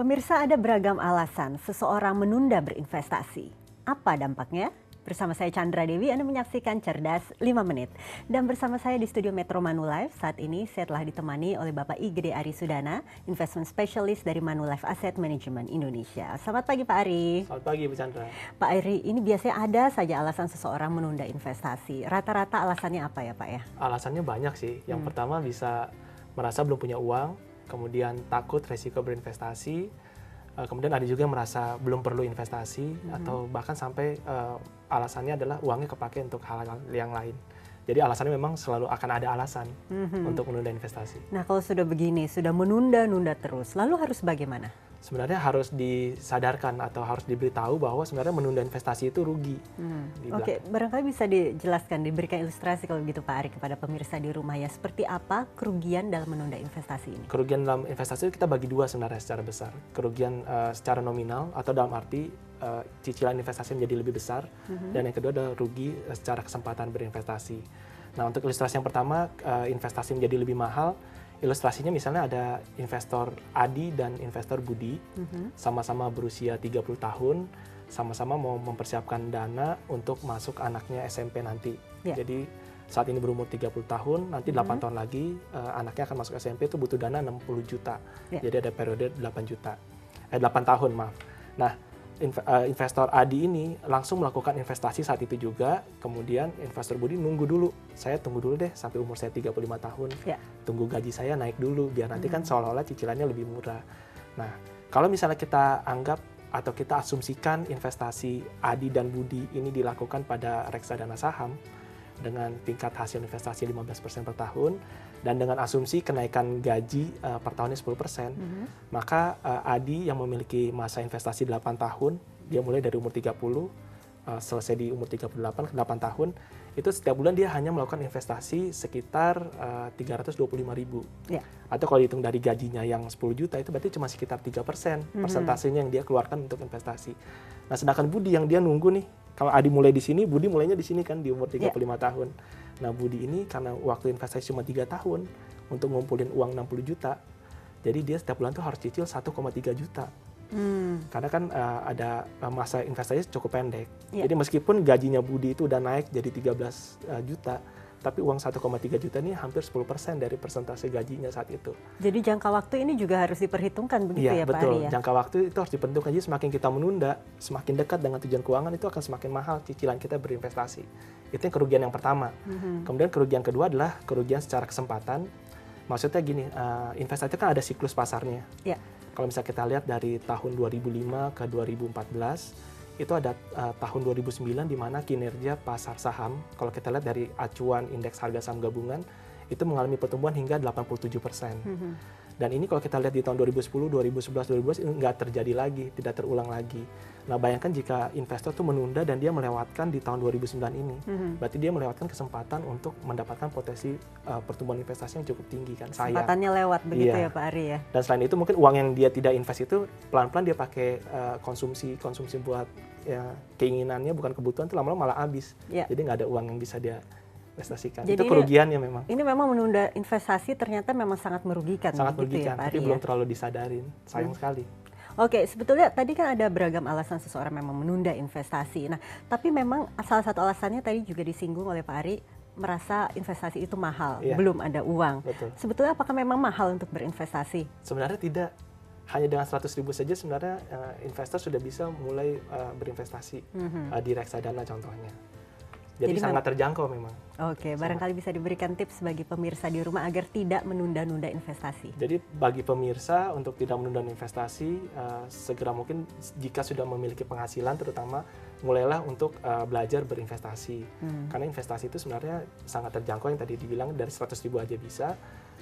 Pemirsa, ada beragam alasan seseorang menunda berinvestasi. Apa dampaknya? Bersama saya Chandra Dewi, Anda menyaksikan Cerdas 5 Menit. Dan bersama saya di studio Metro Manulife, saat ini saya telah ditemani oleh Bapak Igede Arisudana, Investment Specialist dari Manulife Asset Management Indonesia. Selamat pagi Pak Ari. Selamat pagi Bu Chandra. Pak Ari, ini biasanya ada saja alasan seseorang menunda investasi. Rata-rata alasannya apa ya Pak ya? Alasannya banyak sih. Yang pertama bisa merasa belum punya uang, kemudian takut resiko berinvestasi, kemudian ada juga yang merasa belum perlu investasi, atau bahkan sampai alasannya adalah uangnya kepake untuk hal-hal yang lain. Jadi alasannya memang selalu akan ada alasan untuk menunda investasi. Nah kalau sudah begini, sudah menunda-nunda terus, lalu harus bagaimana? Sebenarnya harus disadarkan atau harus diberitahu bahwa sebenarnya menunda investasi itu rugi. Oke, barangkali bisa dijelaskan, diberikan ilustrasi kalau begitu Pak Ari kepada pemirsa di rumah ya. Seperti apa kerugian dalam menunda investasi ini? Kerugian dalam investasi kita bagi dua sebenarnya secara besar. Kerugian secara nominal atau dalam arti cicilan investasi menjadi lebih besar. Dan yang kedua adalah rugi secara kesempatan berinvestasi. Nah untuk ilustrasi yang pertama, investasi menjadi lebih mahal. Ilustrasinya misalnya ada investor Adi dan investor Budi, sama-sama berusia 30 tahun, sama-sama mau mempersiapkan dana untuk masuk anaknya SMP nanti. Jadi saat ini berumur 30 tahun, nanti 8 tahun lagi anaknya akan masuk SMP itu butuh dana 60 juta. Jadi ada periode 8 tahun, maaf. Nah, investor Adi ini langsung melakukan investasi saat itu juga, kemudian investor Budi nunggu dulu, saya tunggu dulu deh sampai umur saya 35 tahun, tunggu gaji saya naik dulu, biar nanti kan seolah-olah cicilannya lebih murah. Nah, kalau misalnya kita anggap atau kita asumsikan investasi Adi dan Budi ini dilakukan pada reksadana saham, dengan tingkat hasil investasi 15% per tahun, dan dengan asumsi kenaikan gaji per tahunnya 10%, maka Adi yang memiliki masa investasi 8 tahun, dia mulai dari umur 30, selesai di umur 38, 8 tahun, itu setiap bulan dia hanya melakukan investasi sekitar 325.000. Atau kalau dihitung dari gajinya yang 10 juta, itu berarti cuma sekitar 3% persentasenya yang dia keluarkan untuk investasi. Nah, sedangkan Budi yang dia nunggu nih, kalau Adi mulai di sini, Budi mulainya di sini kan di umur 35 tahun. Nah, Budi ini karena waktu investasi cuma 3 tahun untuk ngumpulin uang 60 juta, jadi dia setiap bulan tuh harus cicil 1,3 juta. Karena kan ada masa investasi cukup pendek. Jadi meskipun gajinya Budi itu udah naik jadi 13 juta, tapi uang 1,3 juta ini hampir 10% dari persentase gajinya saat itu. Jadi jangka waktu ini juga harus diperhitungkan begitu ya Pak Ari ya? Betul, jangka waktu itu harus diperhitungkan. Jadi semakin kita menunda, semakin dekat dengan tujuan keuangan itu akan semakin mahal cicilan kita berinvestasi. Itu yang kerugian yang pertama. Kemudian kerugian kedua adalah kerugian secara kesempatan. Maksudnya gini, investasi kan ada siklus pasarnya. Kalau misalnya kita lihat dari tahun 2005 ke 2014, itu ada tahun 2009 di mana kinerja pasar saham, kalau kita lihat dari acuan indeks harga saham gabungan, itu mengalami pertumbuhan hingga 87%. Dan ini kalau kita lihat di tahun 2010, 2011, 2012 ini nggak terjadi lagi, tidak terulang lagi. Nah, bayangkan jika investor tuh menunda dan dia melewatkan di tahun 2009 ini, berarti dia melewatkan kesempatan untuk mendapatkan potensi pertumbuhan investasi yang cukup tinggi kan. Kesempatannya lewat begitu ya Pak Ari ya. Dan selain itu mungkin uang yang dia tidak invest itu pelan-pelan dia pakai konsumsi buat ya, keinginannya bukan kebutuhan, itu lama-lama malah habis. Jadi nggak ada uang yang bisa dia investasikan. Jadi itu kerugiannya memang. Ini memang menunda investasi ternyata memang sangat merugikan. Sangat ya, merugikan, Pak Ari, tapi belum terlalu disadarin. Sayang sekali. Oke, sebetulnya tadi kan ada beragam alasan seseorang memang menunda investasi. Nah, tapi memang salah satu alasannya tadi juga disinggung oleh Pak Ari, merasa investasi itu mahal, belum ada uang. Betul. Sebetulnya apakah memang mahal untuk berinvestasi? Sebenarnya tidak. Hanya dengan 100.000 saja sebenarnya investor sudah bisa mulai berinvestasi di reksadana contohnya. Jadi sangat terjangkau memang. Oke, barangkali bisa diberikan tips bagi pemirsa di rumah agar tidak menunda-nunda investasi. Jadi bagi pemirsa untuk tidak menunda investasi, segera mungkin jika sudah memiliki penghasilan terutama, mulailah untuk belajar berinvestasi. Karena investasi itu sebenarnya sangat terjangkau, yang tadi dibilang dari 100.000 aja bisa.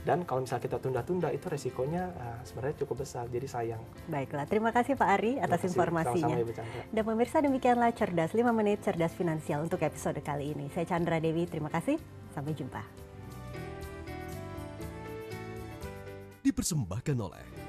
Dan kalau misalnya kita tunda-tunda itu resikonya sebenarnya cukup besar, jadi sayang. Baiklah, terima kasih Pak Ari atas informasinya. Sama-sama, dan pemirsa, demikianlah Cerdas 5 Menit Cerdas Finansial untuk episode kali ini. Saya Chandra Dewi, terima kasih, sampai jumpa. Dipersembahkan oleh